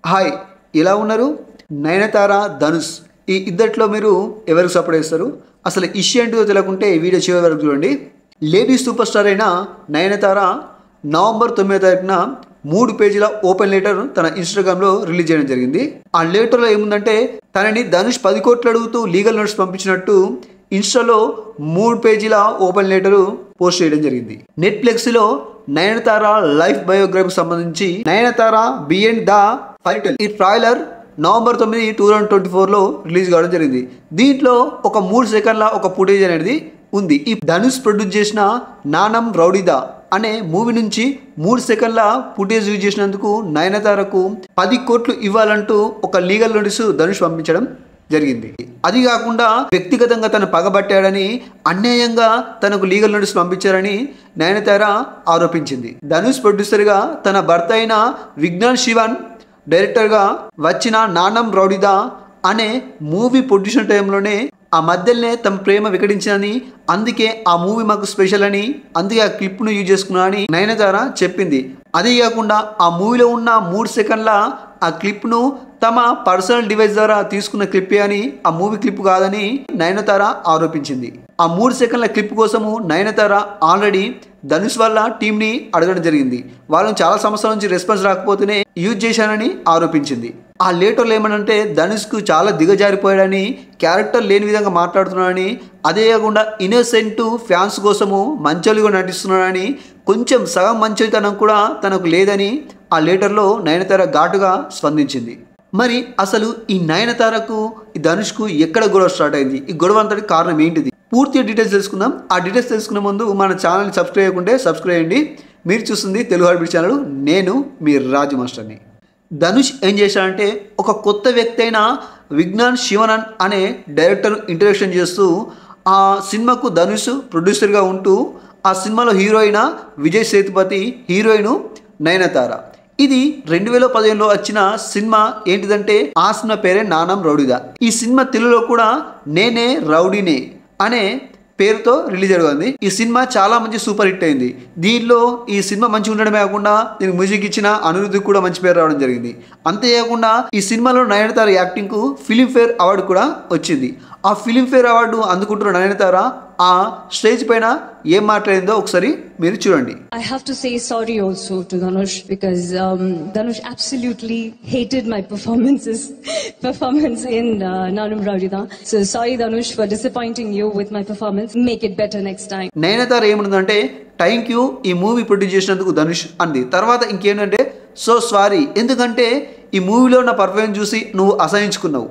Hi, ఎలా ఉన్నారు? నయనతార, ధనుష్ ఈ ఇద్దట్లో మీరు ఎవరికి సపోర్ట్ చేస్తారు? అసలు ఇష్యూ ఏంటో తెలియకుంటే ఈ వీడియో చివరి వరకు చూడండి. లేడీ సూపర్ స్టార్ అయిన నయనతార నవంబర్ 9వ తారీఖున 3 పేజీల ఓపెన్ లెటర్ తన ఇన్స్టాగ్రామ్లో రిలీజ్ చేయడం జరిగింది. ఆ లెటర్లో ఏముందంటే తనని ధనుష్ 10 కోట్లు అడుగుతూ లీగల్ నోట్స్ పంపించినట్టు ఇన్స్టాలో 3 పేజీల ఓపెన్ లెటరు పోస్ట్ చేయడం జరిగింది. నెట్ఫ్లిక్స్లో నయనతార లైఫ్ బయోగ్రఫీకి సంబంధించి నయనతార బియాండ్ ద ఫైటల్ ఈ ట్రైలర్ నవంబర్ 9, 2024లో రిలీజ్ కావడం జరిగింది. దీంట్లో ఒక 3 సెకండ్ల ఒక ఫుటేజ్ అనేది ఉంది. ఈ ధనుష్ ప్రొడ్యూస్ చేసిన నానం రౌడీదా అనే మూవీ నుంచి 3 సెకండ్ల ఫుటేజ్ యూజ్ చేసినందుకు నయనతారకు 10 కోట్లు ఇవ్వాలంటూ ఒక లీగల్ నోటీసు ధనుష్ పంపించడం జరిగింది. అది కాకుండా వ్యక్తిగతంగా తను పగబట్టాడని, అన్యాయంగా తనకు లీగల్ నోటీస్ పంపించారని నయనతార ఆరోపించింది. ధనుష్ ప్రొడ్యూసర్గా తన భర్త అయిన విజ్ఞాన్ శివన్ డైరెక్టర్గా వచ్చిన నానం రౌడీదా అనే మూవీ ప్రొడ్యూషన్ టైంలోనే ఆ మధ్యలోనే తమ ప్రేమ వికటించిందని, అందుకే ఆ మూవీ మాకు స్పెషల్ అని, అందుకే ఆ క్లిప్ను యూజ్ చేసుకున్నా అని నయనతార చెప్పింది. అదే కాకుండా ఆ మూవీలో ఉన్న 3 సెకండ్ల ఆ క్లిప్ను తమ పర్సనల్ డివైస్ ద్వారా తీసుకున్న క్లిప్పే అని, ఆ మూవీ క్లిప్ కాదని నయనతార ఆరోపించింది. ఆ 3 సెకండ్ల క్లిప్ కోసము నయనతార ఆల్రెడీ ధనుష్ వాళ్ళ టీంని అడగడం జరిగింది. వాళ్ళని చాలా సంవత్సరాల నుంచి రెస్పాన్స్ రాకపోతేనే యూజ్ చేశానని ఆరోపించింది. ఆ లేటర్లో ఏమనంటే ధనుష్కు చాలా దిగజారిపోయాడని, క్యారెక్టర్ లేని విధంగా మాట్లాడుతున్నాడని, అదే కాకుండా ఇన్నోసెంట్ ఫ్యాన్స్ కోసము మంచోలుగా నటిస్తున్నాడని, కొంచెం సగం మంచితనం కూడా తనకు లేదని ఆ లెటర్లో నయనతార ఘాటుగా స్పందించింది. మరి అసలు ఈ నయనతారకు ఈ ధనుష్కు ఎక్కడ గొడవ స్టార్ట్ అయింది? ఈ గొడవ అంతటి కారణం ఏంటిది? పూర్తి డీటెయిల్స్ తెలుసుకుందాం. ఆ డీటెయిల్స్ తెలుసుకునే ముందు మన ఛానల్ని సబ్స్క్రైబ్ చేయకుంటే సబ్స్క్రైబ్ చేయండి. మీరు చూస్తుంది తెలుగు హార్ట్ బీట్ ఛానల్. నేను మీ రాజు మాస్టర్ని. ధనుష్ ఏం చేశాడంటే ఒక కొత్త వ్యక్తి అయిన విజ్ఞాన్ శివనన్ అనే డైరెక్టర్ ఇంట్రడక్షన్ చేస్తూ ఆ సినిమాకు ధనుష్ ప్రొడ్యూసర్గా ఉంటూ ఆ సినిమాలో హీరోయిన్ విజయ్ సేతుపతి, హీరోయిన్ నయనతార. ఇది 2015లో వచ్చిన సినిమా. ఏంటిదంటే ఆ సినిమా పేరే నానం రౌడీదా. ఈ సినిమా తెలుగులో కూడా నేనే రౌడీనే అనే పేరుతో రిలీజ్ అయ్యింది. ఈ సినిమా చాలా మంచి సూపర్ హిట్ అయింది. దీనిలో ఈ సినిమా మంచిగా ఉండడమే కాకుండా దీనికి మ్యూజిక్ ఇచ్చిన అనిరుద్ధ్ కూడా మంచి పేరు రావడం జరిగింది. అంతేకాకుండా ఈ సినిమాలో నయనతార యాక్టింగ్కు ఫిలింఫేర్ అవార్డు కూడా వచ్చింది. ఆ ఫిలింఫేర్ అవార్డు అందుకుంటున్న నయనతార ఆ స్టేజ్ పైన ఏం మాట్లాడిందో ఒకసారి మీరు చూడండి. I have to say sorry also to Dhanush because Dhanush absolutely hated my performance in Nanam Raudida. So sorry Dhanush for disappointing you with my performance. Make it better next time. Nayanthara ఏమనుందంటే thank you ఈ movie produce చేసినందుకు ధనుష్ అంది. తర్వాత ఇంకేంటంటే so sorry, ఎందుకంటే ఈ మూవీలో నా పర్ఫార్మెన్స్ చూసి నువ్వు అసహించుకున్నావు.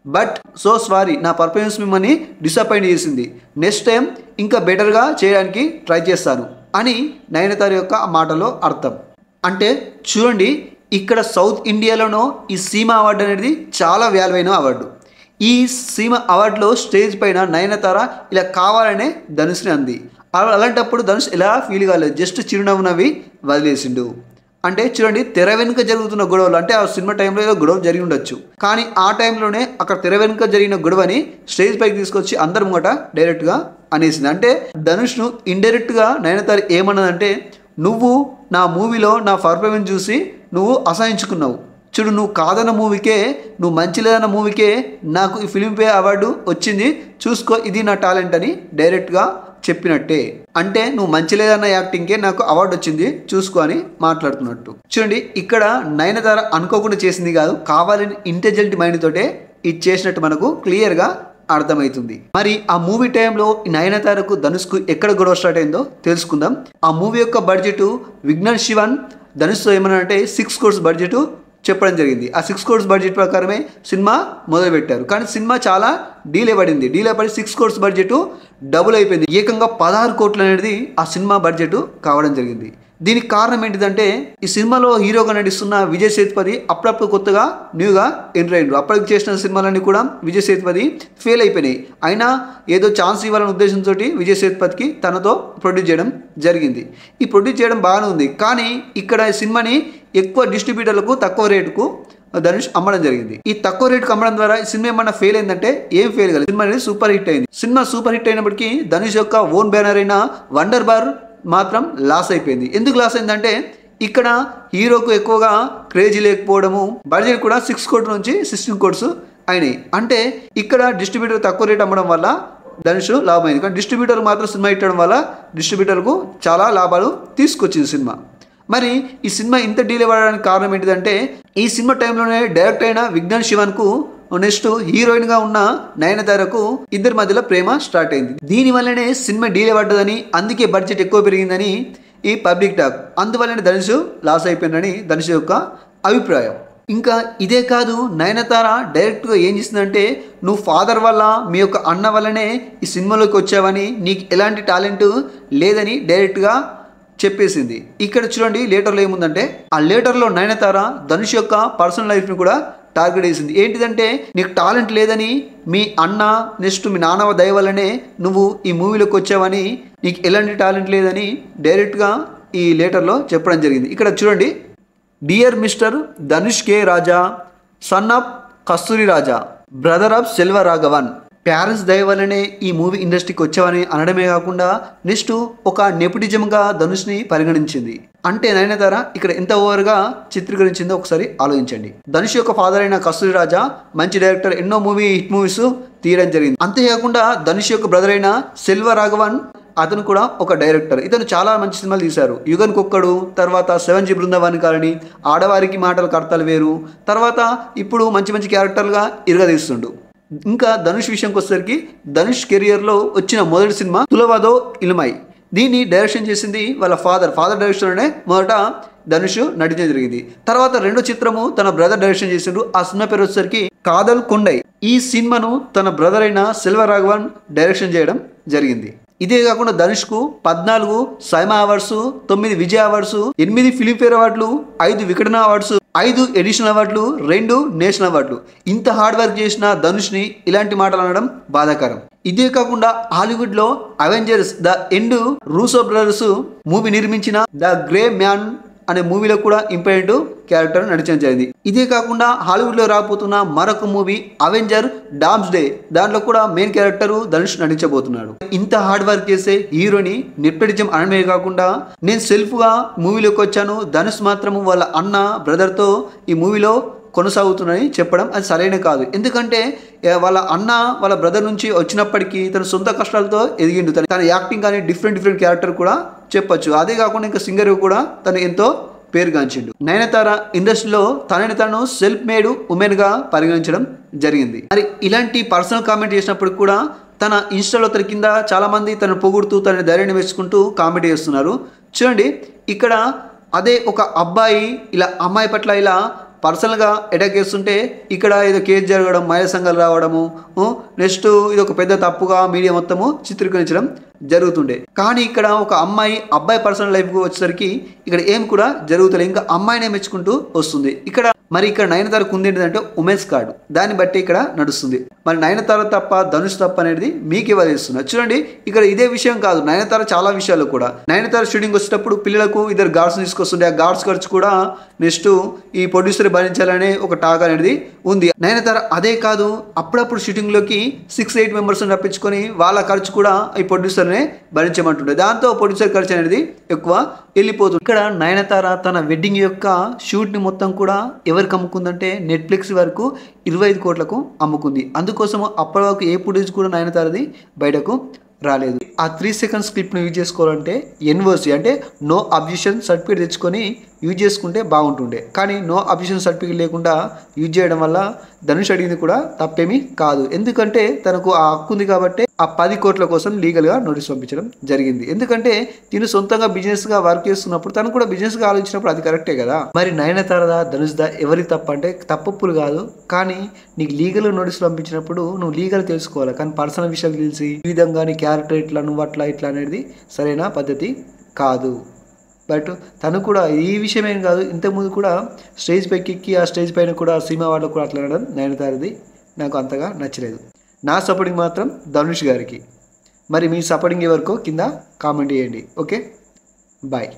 బట్ సో సారీ, నా పర్ఫార్మెన్స్ మిమ్మల్ని డిసప్పాయింట్ చేసింది. నెక్స్ట్ టైం ఇంకా బెటర్గా చేయడానికి ట్రై చేస్తాను అని నయనతార యొక్క మాటలో అర్థం. అంటే చూడండి, ఇక్కడ సౌత్ ఇండియాలోనో ఈ సీమా అవార్డు అనేది చాలా వాల్యూ అయిన అవార్డు. ఈ సీమా అవార్డులో స్టేజ్ పైన నయనతార ఇలా కావాలనే ధనుష్ని అంది. అలాంటప్పుడు ధనుష్ ఎలా ఫీల్ కాలేదు, జస్ట్ చిరునవ్వు నవ్వి వదిలేసిండు. అంటే చూడండి, తెర వెనుక జరుగుతున్న గొడవలు, అంటే ఆ సినిమా టైంలో ఏదో గొడవ జరిగి ఉండొచ్చు, కానీ ఆ టైంలోనే అక్కడ తెర వెనుక జరిగిన గొడవని స్టేజ్ పైకి తీసుకొచ్చి అందరి ముంగట డైరెక్ట్గా అనేసింది. అంటే ధనుష్ను ఇండైరెక్ట్గా నయనతార ఏమన్నదంటే నువ్వు నా మూవీలో నా పర్ఫార్మెన్స్ చూసి నువ్వు అసహించుకున్నావు. చూడు, నువ్వు కాదన్న మూవీకే, నువ్వు మంచి లేదన్న మూవీకే నాకు ఈ ఫిలింఫేర్ అవార్డు వచ్చింది, చూసుకో ఇది నా టాలెంట్ అని డైరెక్ట్గా చెప్పినట్టే. అంటే నువ్వు మంచి లేదన్న యాక్టింగ్కే నాకు అవార్డు వచ్చింది, చూసుకో అని మాట్లాడుతున్నట్టు. చూడండి, ఇక్కడ నయనతార అనుకోకుండా చేసింది కాదు, కావాలని ఇంటెలిజెంట్ మైండ్ తోటే ఇది చేసినట్టు మనకు క్లియర్గా అర్థమవుతుంది. మరి ఆ మూవీ టైంలో నయనతారకు ధనుష్కు ఎక్కడ గొడవ స్టార్ట్ అయిందో తెలుసుకుందాం. ఆ మూవీ యొక్క బడ్జెట్ విజ్ఞాన్ శివన్ ధనుష్తో ఏమనంటే 6 crores బడ్జెట్ చెప్పడం జరిగింది. ఆ 6 crores బడ్జెట్ ప్రకారమే సినిమా మొదలుపెట్టారు. కానీ సినిమా చాలా డీలే పడి 6 crores బడ్జెట్ డబుల్ అయిపోయింది. ఏకంగా 16 కోట్లు అనేది ఆ సినిమా బడ్జెట్ కావడం జరిగింది. దీనికి కారణం ఏంటిదంటే ఈ సినిమాలో హీరోగా నటిస్తున్న విజయ్ సేతుపతి అప్పుడప్పుడు కొత్తగా న్యూగా ఎంటర్ అయ్యారు. అప్పటికి చేసిన సినిమాలన్నీ కూడా విజయ్ సేతుపతి ఫెయిల్ అయిపోయినాయి. అయినా ఏదో ఛాన్స్ ఇవ్వాలనే ఉద్దేశంతో విజయ్ సేతుపతికి తనతో ప్రొడ్యూస్ చేయడం జరిగింది. ఈ ప్రొడ్యూస్ చేయడం బాగానే ఉంది, కానీ ఇక్కడ ఈ సినిమాని ఎక్కువ డిస్ట్రిబ్యూటర్లకు తక్కువ రేటుకు ధనుష్ అమ్మడం జరిగింది. ఈ తక్కువ రేటుకు అమ్మడం ద్వారా ఈ సినిమా ఏమన్నా ఫెయిల్ అయిందంటే ఏం ఫెయిల్ కాలేదు. సినిమా అనేది సూపర్ హిట్ అయింది. సినిమా సూపర్ హిట్ అయినప్పటికీ ధనుష్ యొక్క ఓన్ బ్యానర్ అయిన వండర్ బార్ మాత్రం లాస్ అయిపోయింది. ఎందుకు లాస్ అయిందంటే ఇక్కడ హీరోకు ఎక్కువగా క్రేజీ లేకపోవడము, బడ్జెట్ కూడా 6 కోట్ల నుంచి 16 కోట్స్ అయినాయి. అంటే ఇక్కడ డిస్ట్రిబ్యూటర్ తక్కువ రేట్ అమ్మడం వల్ల ధనుష్ లాభమైంది. కానీ డిస్ట్రిబ్యూటర్ మాత్రం సినిమా ఇట్టడం వల్ల డిస్ట్రిబ్యూటర్కు చాలా లాభాలు తీసుకొచ్చింది సినిమా. మరి ఈ సినిమా ఇంత డీలే అవ్వడానికి కారణం ఏంటిదంటే ఈ సినిమా టైంలోనే డైరెక్ట్ అయిన విజ్ఞాన్ శివన్కు నెక్స్ట్ హీరోయిన్గా ఉన్న నయనతారకు ఇద్దరి మధ్యలో ప్రేమ స్టార్ట్ అయింది. దీనివల్లనే సినిమా డీలే పడ్డదని, అందుకే బడ్జెట్ ఎక్కువ పెరిగిందని ఈ పబ్లిక్ టాక్. అందువల్లనే ధనుష్ లాస్ అయిపోయిందని ధనుష్ యొక్క అభిప్రాయం. ఇంకా ఇదే కాదు, నయనతార డైరెక్ట్గా ఏం చేసిందంటే నువ్వు ఫాదర్ వల్ల మీ యొక్క అన్న వల్లనే ఈ సినిమాలోకి వచ్చావని, నీకు ఎలాంటి టాలెంట్ లేదని డైరెక్ట్గా చెప్పేసింది. ఇక్కడ చూడండి లేటర్లో ఏముందంటే ఆ లేటర్లో నయనతార ధనుష్ యొక్క పర్సనల్ లైఫ్ని కూడా టార్గెట్ వేసింది. ఏంటిదంటే నీకు టాలెంట్ లేదని, మీ అన్న నెక్స్ట్ మీ నాన్నవ దయ వల్లనే నువ్వు ఈ మూవీలోకి వచ్చావని, నీకు ఎలాంటి టాలెంట్ లేదని డైరెక్ట్గా ఈ లెటర్లో చెప్పడం జరిగింది. ఇక్కడ చూడండి, dear mister Dhanush K Raja, son of Kasturi Raja, brother of Selva Raghavan, parents దయ వల్లనే ఈ మూవీ ఇండస్ట్రీకి వచ్చావని అనడమే కాకుండా నెక్స్ట్ ఒక నెపోటిజంగా ధనుష్ని పరిగణించింది. అంటే నయనతార ఇక్కడ ఎంత ఓవర్గా చిత్రీకరించిందో ఒకసారి ఆలోచించండి. ధనుష్ యొక్క ఫాదర్ అయిన కస్తూరి రాజా మంచి డైరెక్టర్, ఎన్నో హిట్ మూవీస్ తీయడం జరిగింది. అంతేకాకుండా ధనుష్ యొక్క బ్రదర్ అయిన సెల్వ రాఘవన్ అతను కూడా ఒక డైరెక్టర్. ఇతను చాలా మంచి సినిమాలు తీశారు. యుగన్ కుక్కడు, తర్వాత 7G బృందావన్ కాలనీ, ఆడవారికి మాటలు కర్తలు వేరు, తర్వాత ఇప్పుడు మంచి మంచి క్యారెక్టర్లుగా ఇరగదీస్తుండు. ఇంకా ధనుష్ విషయంకి వచ్చేసరికి ధనుష్ కెరియర్లో వచ్చిన మొదటి సినిమా తులవాదో ఇలుమై. దీన్ని డైరెక్షన్ చేసింది వాళ్ళ ఫాదర్ డైరెక్షన్లోనే మొదట ధనుష్ నటించడం జరిగింది. తర్వాత రెండో చిత్రము తన బ్రదర్ డైరెక్షన్ చేసిండు. ఆ సినిమా పేరు వచ్చేసరికి కాదల్ కొండై. ఈ సినిమాను తన బ్రదర్ అయిన సెల్వ రాఘవన్ డైరెక్షన్ చేయడం జరిగింది. ఇదే కాకుండా ధనుష్కు 14 SIIMA awards, 9 Vijay awards, 8 Filmfare అవార్డులు, 5 వికటన అవార్డ్స్, 5 ఎడిషనల్ అవార్డులు, 2 నేషనల్ అవార్డులు. ఇంత హార్డ్ వర్క్ చేసిన ధనుష్ని ఇలాంటి మాటలు అనడం బాధాకరం. ఇదే కాకుండా హాలీవుడ్లో Avengers the end Russo brothers movie నిర్మించిన ద గ్రే మ్యాన్ అనే మూవీలో కూడా ఇంపార్టెంట్ క్యారెక్టర్ నటించడం జరిగింది. ఇదే కాకుండా హాలీవుడ్లో రాబోతున్న మరొక మూవీ అవెంజర్ డామ్స్ డే, దాంట్లో కూడా మెయిన్ క్యారెక్టర్ ధనుష్ నటించబోతున్నాడు. ఇంత హార్డ్ వర్క్ చేసే హీరోని నెపోటిజం అనడమే కాకుండా నేను సెల్ఫ్గా మూవీలోకి వచ్చాను, ధనుష్ మాత్రము వాళ్ళ అన్న బ్రదర్తో ఈ మూవీలో కొనసాగుతుందని చెప్పడం అది సరైన కాదు. ఎందుకంటే వాళ్ళ అన్న వాళ్ళ బ్రదర్ నుంచి వచ్చినప్పటికీ తన సొంత కష్టాలతో ఎదిగిండు. తన యాక్టింగ్ కానీ డిఫరెంట్ క్యారెక్టర్ కూడా చెప్పొచ్చు. అదే కాకుండా ఇంకా సింగర్ కూడా తను ఎంతో పేరుగాంచిండు. నయనతార ఇండస్ట్రీలో తనని తను సెల్ఫ్ మేడ్ ఉమెన్గా పరిగణించడం జరిగింది. మరి ఇలాంటి పర్సనల్ కామెంట్ చేసినప్పుడు కూడా తన ఇన్స్టాలో తన కింద చాలామంది తనను పొగుడుతూ తనని ధైర్యాన్ని వేసుకుంటూ కామెంట్ చేస్తున్నారు. చూడండి, ఇక్కడ అదే ఒక అబ్బాయి ఇలా అమ్మాయి పట్ల ఇలా పర్సనల్గా అటాక్ చేస్తుంటే ఇక్కడ ఏదో కేసు జరగడం, మహిళా సంఘాలు రావడము, నెక్స్ట్ ఇది ఒక పెద్ద తప్పుగా మీడియా మొత్తము చిత్రీకరించడం జరుగుతుండే. కానీ ఇక్కడ ఒక అబ్బాయి పర్సనల్ లైఫ్కి వచ్చేసరికి ఇక్కడ ఏం కూడా జరుగుతుంది. ఇంకా అమ్మాయినే మెచ్చుకుంటూ వస్తుంది. ఇక్కడ నయనతారకు ఉంది ఏంటంటే ఉమెన్స్ కార్డు, దాన్ని బట్టి ఇక్కడ నడుస్తుంది. మరి నయనతార తప్ప ధనుష్ తప్ప అనేది మీకు ఇవ్వలేస్తున్నారు. చూడండి, ఇక్కడ ఇదే విషయం కాదు, నయనతార చాలా విషయాలు కూడా నయనతార షూటింగ్ వచ్చేటప్పుడు పిల్లలకు 2 గార్డ్స్ తీసుకొస్తుండే. ఆ గార్డ్స్ ఖర్చు కూడా నెక్స్ట్ ఈ ప్రొడ్యూసర్ భరించాలనే ఒక టాక్ అనేది ఉంది. నయనతార అదే కాదు, అప్పుడప్పుడు షూటింగ్లోకి 6-8 మెంబర్స్ రప్పించుకొని వాళ్ళ ఖర్చు కూడా ఈ ప్రొడ్యూసర్నే భరించమంటుండే. దాంతో ప్రొడ్యూసర్ ఖర్చు అనేది ఎక్కువ వెళ్ళిపోతుంది. ఇక్కడ నయనతార తన వెడ్డింగ్ యొక్క షూట్ని మొత్తం కూడా ఎవరికి అమ్ముకుందంటే నెట్ఫ్లిక్స్ వరకు 25 కోట్లకు అమ్ముకుంది. అందుకోసము అప్పటి వరకు ఏ ఫుటేజ్ కూడా నయనతారది బయటకు రాలేదు. ఆ 3 సెకండ్స్ క్లిప్ను యూజ్ చేసుకోవాలంటే ఎన్ఓసి అంటే నో అబ్జెక్షన్ సర్టిఫికేట్ తెచ్చుకొని యూజ్ చేసుకుంటే బాగుంటుండే. కానీ నో అబ్జెక్షన్ సర్టిఫికేట్ లేకుండా యూజ్ చేయడం వల్ల ధనుష్ అడిగింది కూడా తప్పేమీ కాదు. ఎందుకంటే తనకు ఆ హక్కు ఉంది కాబట్టి ఆ 10 కోట్ల కోసం లీగల్గా నోటీస్ పంపించడం జరిగింది. ఎందుకంటే తిను సొంతంగా బిజినెస్గా వర్క్ చేస్తున్నప్పుడు తను కూడా బిజినెస్గా ఆలోచించినప్పుడు అది కరెక్టే కదా. మరి నయనతారదా ధనుష్దా ఎవరికి తప్ప అంటే తప్పులు కాదు, కానీ నీకు లీగల్గా నోటీస్ పంపించినప్పుడు నువ్వు లీగల్ తెలుసుకోవాలి. కానీ పర్సనల్ విషయాలు తెలిసి ఈ విధంగా నీ క్యారెక్టర్ ఇట్లా నువ్వు అట్లా ఇట్లా అనేది సరైన పద్ధతి కాదు. బట్ తను కూడా ఈ విషయమేం కాదు, ఇంతకుముందు కూడా స్టేజ్ పైకి ఎక్కి ఆ స్టేజ్ పైన కూడా సినిమా వాళ్ళకు కూడా అట్లా అనడం నయనతారది నాకు అంతగా నచ్చలేదు. నా సపోర్టింగ్ మాత్రం ధనుష్ గారికి. మరి మీ సపోర్టింగ్ ఎవరికో కింద కామెంట్ చేయండి. Okay, bye.